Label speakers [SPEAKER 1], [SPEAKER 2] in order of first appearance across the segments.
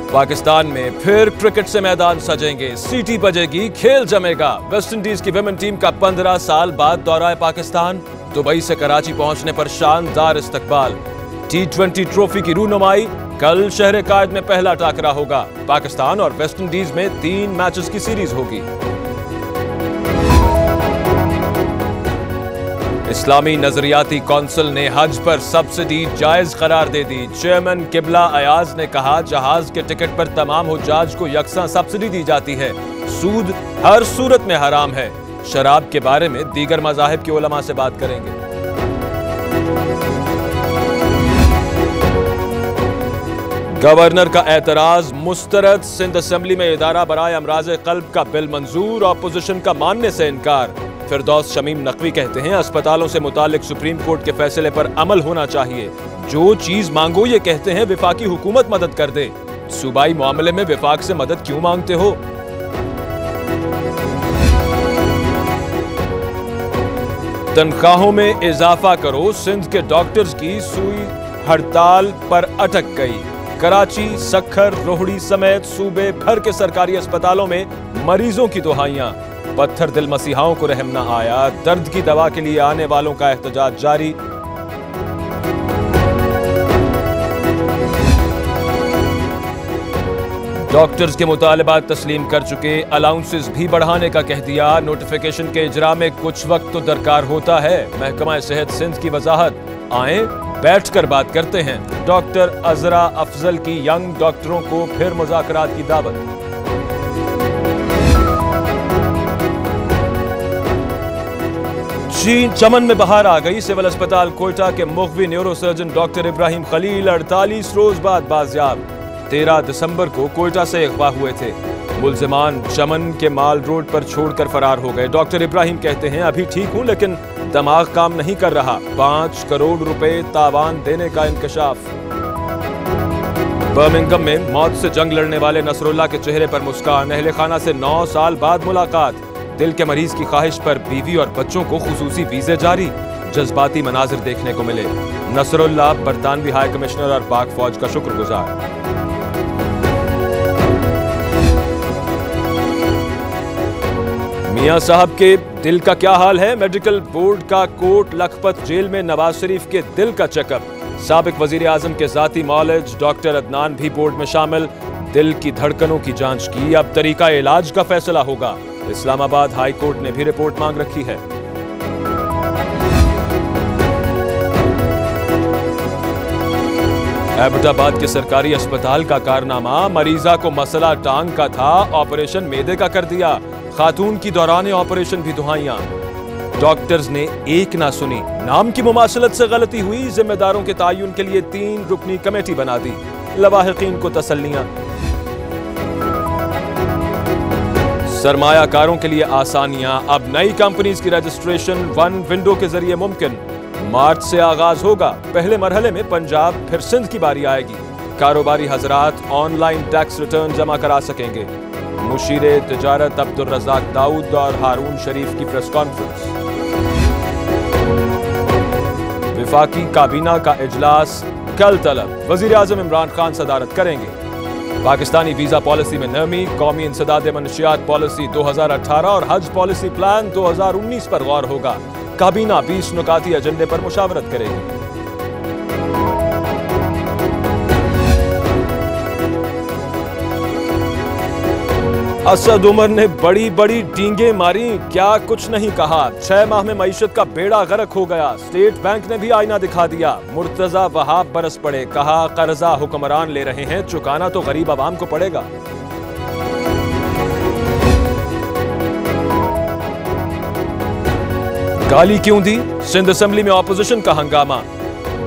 [SPEAKER 1] पाकिस्तान में फिर क्रिकेट से मैदान सजेंगे, सीटी बजेगी, खेल जमेगा। वेस्टइंडीज की विमेन टीम का 15 साल बाद दौरा है पाकिस्तान। दुबई से कराची पहुंचने पर शानदार इस्तकबाल। T20 ट्रॉफी की रूनुमाई। कल शहर कायद में पहला टाकरा होगा। पाकिस्तान और वेस्टइंडीज में 3 मैचेस की सीरीज होगी। इस्लामी नजरियाती कौंसिल ने हज पर सब्सिडी जायज करार दे दी। चेयरमैन किबला अयाज ने कहा, जहाज के टिकट पर तमाम हुज्जाज को यकसा सब्सिडी दी जाती है। सूद हर सूरत में हराम है। शराब के बारे में दीगर मज़ाहिब के उलमा से बात करेंगे। गवर्नर का एतराज मुस्तरद। सिंध असेंबली में इदारा बराए अमराज कल्ब का बिल मंजूर, ऑपोजिशन का मानने से इनकार। फिरदौस शमीम नकवी कहते हैं, अस्पतालों से मुतालिक सुप्रीम कोर्ट के फैसले पर अमल होना चाहिए। जो चीज मांगो ये कहते हैं विफाकी हुकूमत मदद कर दे। सूबाई मामले में विफाक से मदद क्यों मांगते हो? तनख्वाहों में इजाफा करो। सिंध के डॉक्टर्स की सुई हड़ताल पर अटक गई। कराची, सखर, रोहड़ी समेत सूबे भर के सरकारी अस्पतालों में मरीजों की दुहाइयां। पत्थर दिल मसीहाओं को रहम न आया। दर्द की दवा के लिए आने वालों का एहतजाज जारी। डॉक्टर्स के मुतालबात तस्लीम कर चुके। अलाउंसेस भी बढ़ाने का कह दिया। नोटिफिकेशन के इजरा में कुछ वक्त तो दरकार होता है। महकमा सेहत सिंध की वजाहत। आए बैठकर बात करते हैं। डॉक्टर अजरा अफजल की यंग डॉक्टरों को फिर मुज़ाकरात की दावत। चमन में बहार आ गई। सिविल अस्पताल कोयटा के मुख्वी न्यूरोसर्जन डॉक्टर इब्राहिम खलील 48 रोज बाद बाजियाब। 13 दिसंबर को कोयटा से अगवा हुए थे। मुल्जिमान चमन के माल रोड पर छोड़कर फरार हो गए। डॉक्टर इब्राहिम कहते हैं, अभी ठीक हूं लेकिन दिमाग काम नहीं कर रहा। 5 करोड़ रुपए तावान देने का इंकशाफ। बर्मिंघम में मौत से जंग लड़ने वाले नसरुल्लाह के चेहरे पर मुस्कान। अहले खाना से 9 साल बाद मुलाकात। दिल के मरीज की ख्वाहिश पर बीवी और बच्चों को खुसूसी वीजे जारी। जज्बाती मनाजिर देखने को मिले। नसरुल्लाह बरतानवी हाई कमिश्नर और पाक फौज का शुक्रगुजार। मियां साहब के दिल का क्या हाल है? मेडिकल बोर्ड का कोट लखपत जेल में नवाज शरीफ के दिल का चेकअप। साबिक वजीर आजम के जाती मौलज डॉक्टर अदनान भी बोर्ड में शामिल। दिल की धड़कनों की जांच की। अब तरीका इलाज का फैसला होगा। इस्लामाबाद हाई कोर्ट ने भी रिपोर्ट मांग रखी है। एबटाबाद के सरकारी अस्पताल का कारनामा। मरीजा को मसला टांग का था, ऑपरेशन मेदे का कर दिया। खातून की दौरान ऑपरेशन भी दुहाइयां। डॉक्टर्स ने एक ना सुनी। नाम की मुमासलत से गलती हुई। जिम्मेदारों के तायुन के लिए 3 रुकनी कमेटी बना दी। लवाहिकीन को तसल्लियां। सरमायाकारों के लिए आसानियां। अब नई कंपनीज की रजिस्ट्रेशन 1 विंडो के जरिए मुमकिन। मार्च से आगाज होगा। पहले मरहले में पंजाब फिर सिंध की बारी आएगी। कारोबारी हजरात ऑनलाइन टैक्स रिटर्न जमा करा सकेंगे। मुशीरे तिजारत अब्दुल रज़ाक दाऊद और हारून शरीफ की प्रेस कॉन्फ्रेंस। विफाकी काबीना का इजलास कल तलब। वजीर आजम इमरान खान सदारत करेंगे। पाकिस्तानी वीजा पॉलिसी में नरमी। कौमी इंसदाद मनशियात पॉलिसी 2018 और हज पॉलिसी प्लान 2019 पर गौर होगा। काबीना 20 नुकाती एजेंडे पर मुशावरत करेगी। असद उमर ने बड़ी बड़ी डींगे मारी, क्या कुछ नहीं कहा। 6 माह में मईशत का बेड़ा गर्क हो गया। स्टेट बैंक ने भी आईना दिखा दिया। मुर्तजा वहाब बरस पड़े। कहा, कर्जा हुक्मरान ले रहे हैं, चुकाना तो गरीब आवाम को पड़ेगा। गाली क्यों दी? सिंध असेंबली में ऑपोजिशन का हंगामा।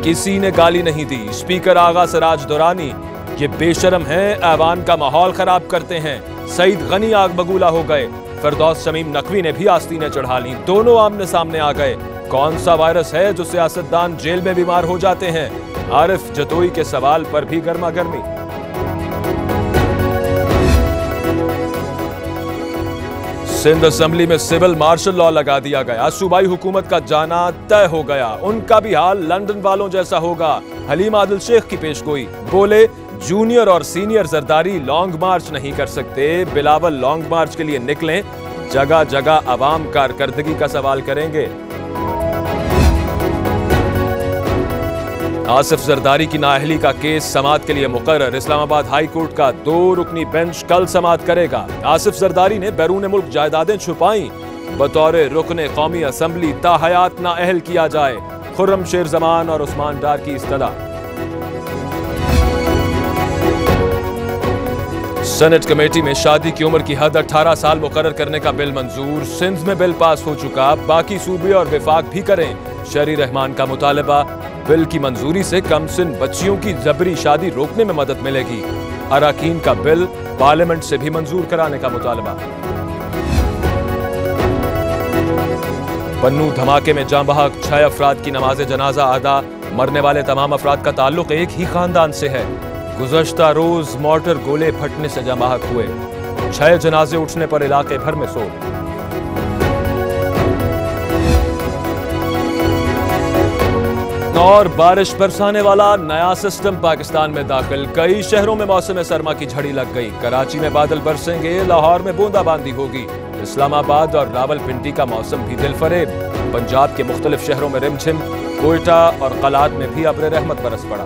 [SPEAKER 1] किसी ने गाली नहीं दी। स्पीकर आगा सराज दुरानी, ये बेशरम हैं, ऐवान का माहौल खराब करते हैं। सईद गनी आग बगूला हो गए। फिरदौस शमीम नकवी ने भी आस्तीनें चढ़ा ली। दोनों आमने सामने आ गए। कौन सा वायरस है जो सियासतदान जेल में बीमार हो जाते हैं? आरिफ जतोई के सवाल पर भी गर्मा गर्मी। सिंध असेंबली में सिविल मार्शल लॉ लगा दिया गया। सूबाई हुकूमत का जाना तय हो गया। उनका भी हाल लंदन वालों जैसा होगा। हलीम आदिल शेख की पेशगोई। बोले, जूनियर और सीनियर जरदारी लॉन्ग मार्च नहीं कर सकते। बिलावल लॉन्ग मार्च के लिए निकलें, जगह जगह अवाम कारकर्दगी का सवाल करेंगे। आसिफ जरदारी की नाअहली का केस समाअत के लिए मुकर्रर। इस्लामाबाद हाई कोर्ट का 2 रुकनी बेंच कल समाअत करेगा। आसिफ जरदारी ने बैरून मुल्क जायदादें छुपाई, बतौर रुकने कौमी असम्बली ताहयात नाअहल किया जाए। खुर्रम शेर जमान और उस्मान डार की इस्तदा। सेनेट कमेटी में शादी की उम्र की हद 18 साल मुकर्रर करने का बिल मंजूर। सिंध में बिल पास हो चुका, बाकी सूबे और विफाक भी करें। शहरी रहमान का मुतालबा, बिल की मंजूरी से कम सिन बच्चियों की जबरी शादी रोकने में मदद मिलेगी। अराकीन का बिल पार्लियामेंट से भी मंजूर कराने का मुतालबा। पन्नू धमाके में जाँ बहक 6 अफराद की नमाज जनाजा अदा। मरने वाले तमाम अफराद का ताल्लुक एक ही खानदान से है। गुज़श्ता रोज मोर्टर गोले फटने से जाँ बहक हुए। 6 जनाजे उठने पर इलाके भर में शोक। और बारिश बरसाने वाला नया सिस्टम पाकिस्तान में दाखिल। कई शहरों में मौसम सरमा की झड़ी लग गई। कराची में बादल बरसेंगे, लाहौर में बूंदाबांदी होगी। इस्लामाबाद और रावलपिंडी का मौसम भी दिलफरेब। पंजाब के मुख्तलिफ शहरों में रिमझिम। कोयटा और कलात में भी अब्र रहमत बरस पड़ा।